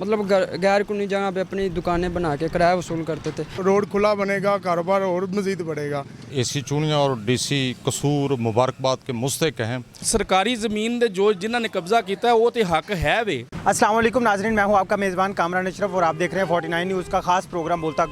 मतलब गैर कानूनी जगह पे अपनी दुकानें बना के किराया वसूल करते थे। रोड खुला बनेगा, कारोबार और मज़ीद बढ़ेगा। एसी चूनिया और डीसी कसूर मुबारकबाद के मुस्तक हैं। सरकारी ज़मीन दे जो जिन्होंने कब्ज़ा किया वो तो हक है वे। अस्सलाम वालेकुम नाज़रीन, मैं हूं आपका मेज़बान कामरान अशरफ और आप देख रहे हैं 49 न्यूज़ का खास प्रोग्राम बोलता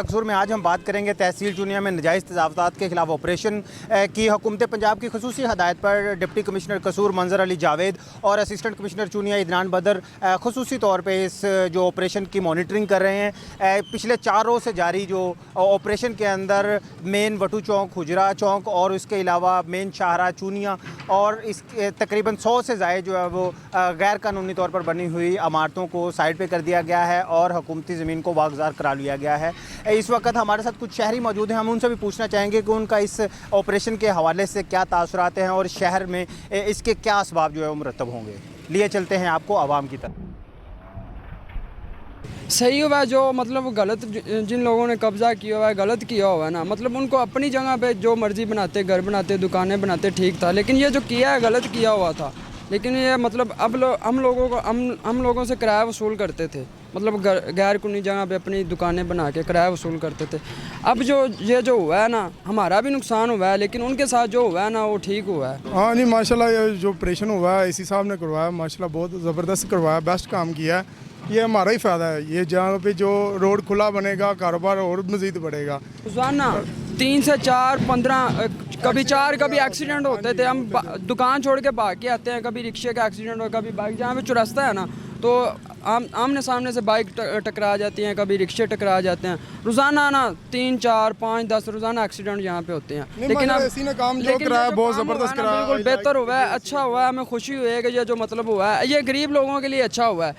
कसूर में आज हम बात करेंगे तहसील चूनिया में नाजायज़ तजावज़ात के खिलाफ ऑपरेशन की हुकूमत पंजाब की खुसूसी हदायत पर डिप्टी कमिश्नर कसूर मंजर अली जावेद और असिस्टेंट कमिश्नर चूनिया इदनान बदर खुसूसी तौर पर इस जो ऑपरेशन की मॉनिटरिंग कर रहे हैं। पिछले 4 रोज़ से जारी जो ऑपरेशन के अंदर मेन वटू चौक, हुजरा चौक और उसके अलावा मेन शाहरा चूनिया और इस तकरीबन 100 से ज़ायद जो है वो गैर कानूनी तौर पर बनी हुई इमारतों को साइड पे कर दिया गया है और हुकूमती ज़मीन को वागज़ार करा लिया गया है। इस वक्त हमारे साथ कुछ शहरी मौजूद हैं, हम उनसे भी पूछना चाहेंगे कि उनका इस ऑपरेशन के हवाले से क्या तासुरात हैं और शहर में इसके क्या असबाब जो है वो मुरतब होंगे। लिए चलते हैं आपको आवाम की तरफ। सही हुआ है जो मतलब गलत जिन लोगों ने कब्ज़ा किया हुआ है, गलत किया हुआ है ना, मतलब उनको अपनी जगह पे जो मर्ज़ी बनाते, घर बनाते, दुकानें बनाते, ठीक था। लेकिन ये जो किया है गलत किया हुआ था। लेकिन ये मतलब अब हम लोगों से किराया वसूल करते थे, मतलब गैर कानूनी जगह पे अपनी दुकानें बना के किराया वसूल करते थे। अब ये जो हुआ है ना, हमारा भी नुकसान हुआ है लेकिन उनके साथ जो हुआ है ना वो ठीक हुआ है। हाँ नहीं माशाल्लाह, ये जो ऑपरेशन हुआ है इसी साहब ने करवाया, माशाल्लाह बहुत ज़बरदस्त करवाया, बेस्ट काम किया है। ये हमारा ही फ़ायदा है। ये जहाँ पे जो रोड खुला बनेगा, कारोबार और मज़ीद बढ़ेगा। रोज़ाना 3 से 4, 15 कभी 4 कभी एक्सीडेंट होते थे। हम दुकान छोड़ के भाग के आते हैं, कभी रिक्शे का एक्सीडेंट हो, कभी बाइक, जहाँ पे चौरास्ता है ना तो आमने सामने से बाइक टकरा जाती हैं, कभी रिक्शे टकरा जाते हैं। रोज़ाना ना 3, 4, 5, 10 रोज़ाना एक्सीडेंट यहाँ पे होते हैं। लेकिन अब इसी ने काम जो कराया बहुत ज़बरदस्त कराया, बिल्कुल बेहतर हुआ है, अच्छा हुआ है। हमें खुशी हुई है कि ये जो मतलब हुआ है ये गरीब लोगों के लिए अच्छा हुआ है।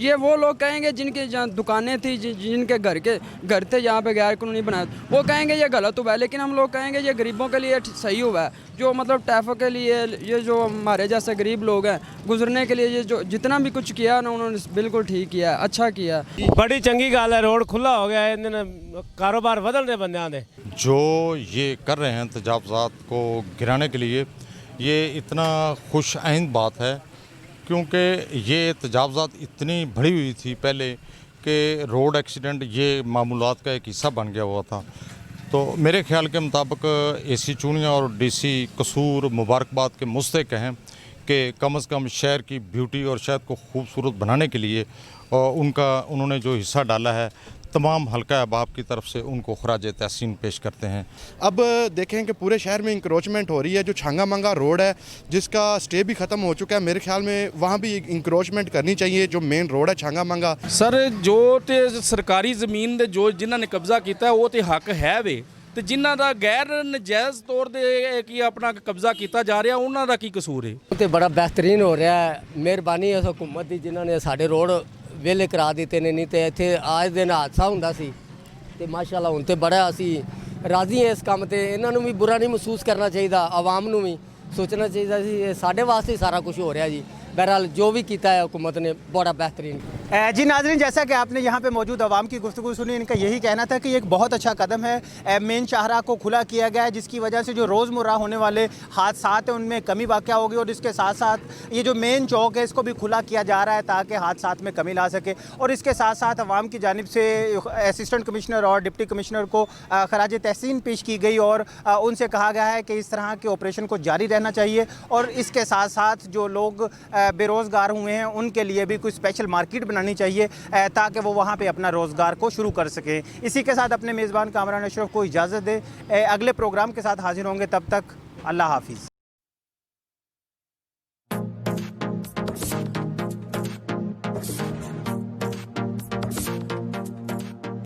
ये वो लोग कहेंगे जिनके जहाँ दुकानें थी, जिनके घर थे जहाँ पे गैर कानूनी बनाए, वो कहेंगे ये गलत हुआ है। लेकिन हम लोग कहेंगे ये गरीबों के लिए सही हुआ है। जो मतलब टैफो के लिए, ये जो हमारे जैसे गरीब लोग हैं गुजरने के लिए, ये जो जितना भी कुछ किया ना उन्होंने बिल्कुल ठीक किया, अच्छा किया। बड़ी चंगी गल है, रोड खुला हो गया है, कारोबार बदलने बंदे ने जो ये कर रहे हैं तजावज़ात को गिराने के लिए, ये इतना खुश आइंद बात है क्योंकि ये तजावज़ात इतनी बढ़ी हुई थी पहले कि रोड एक्सीडेंट ये मामूलात का एक हिस्सा बन गया हुआ था। तो मेरे ख्याल के मुताबिक एसी चूनिया और डीसी कसूर मुबारकबाद के मुस्तक हैं कि कम से कम शहर की ब्यूटी और शहर को खूबसूरत बनाने के लिए उन्होंने जो हिस्सा डाला है, तमाम हल्का अहबाब की तरफ से उनको खराज तहसीन पेश करते हैं। अब देखें कि पूरे शहर में इंक्रोचमेंट हो रही है। जो छांगा मंगा रोड है जिसका स्टे भी ख़त्म हो चुका है, मेरे ख्याल में वहाँ भी इंक्रोचमेंट करनी चाहिए। जो मेन रोड है छांगा मंगा, सर जो तो सरकारी ज़मीन दे जो जिन्होंने कब्ज़ा किया वो तो हक है वे, तो जिन्हों का गैर नजायज़ तौर पर कि अपना कब्ज़ा किया जा रहा उन्हों का की कसूर है। तो बड़ा बेहतरीन हो रहा है, मेहरबानी है हुकूमत की जिन्होंने साढ़े रोड वेले करा दिते ने। नहीं तो इत्थे आज दिन हादसा हुंदा सी ते माशाअल्लाह हुण ते बड़ा असी राज़ी हैं इस काम ते। इन्हां नूं भी बुरा नहीं महसूस करना चाहिए, आवाम नूं भी सोचना चाहिए सी साढ़े वास्ते सारा कुछ हो रहा जी। बहरहाल जो भी किया है हुकूमत ने बड़ा बेहतरीन। जी नाज़रीन, जैसा कि आपने यहाँ पे मौजूद आवाम की गुफ्तगू सुनी, इनका यही कहना था कि ये एक बहुत अच्छा कदम है। मेन शाहरा को खुला किया गया है जिसकी वजह से जो रोज़मर्रा होने वाले हादसात हैं उनमें कमी वाक़या होगी और इसके साथ साथ ये जो मेन चौक है इसको भी खुला किया जा रहा है ताकि हादसात में कमी ला सके। और इसके साथ साथ आवाम की जानिब से असिस्टेंट कमिश्नर और डिप्टी कमिश्नर को खराज तहसीन पेश की गई और उनसे कहा गया है कि इस तरह के ऑपरेशन को जारी रहना चाहिए और इसके साथ साथ जो लोग बेरोज़गार हुए हैं उनके लिए भी कोई स्पेशल मार्केट बनानी चाहिए ताकि वो वहाँ पे अपना रोज़गार को शुरू कर सकें। इसी के साथ अपने मेज़बान कामरान अशरफ को इजाज़त दे। अगले प्रोग्राम के साथ हाजिर होंगे, तब तक अल्लाह हाफिज़।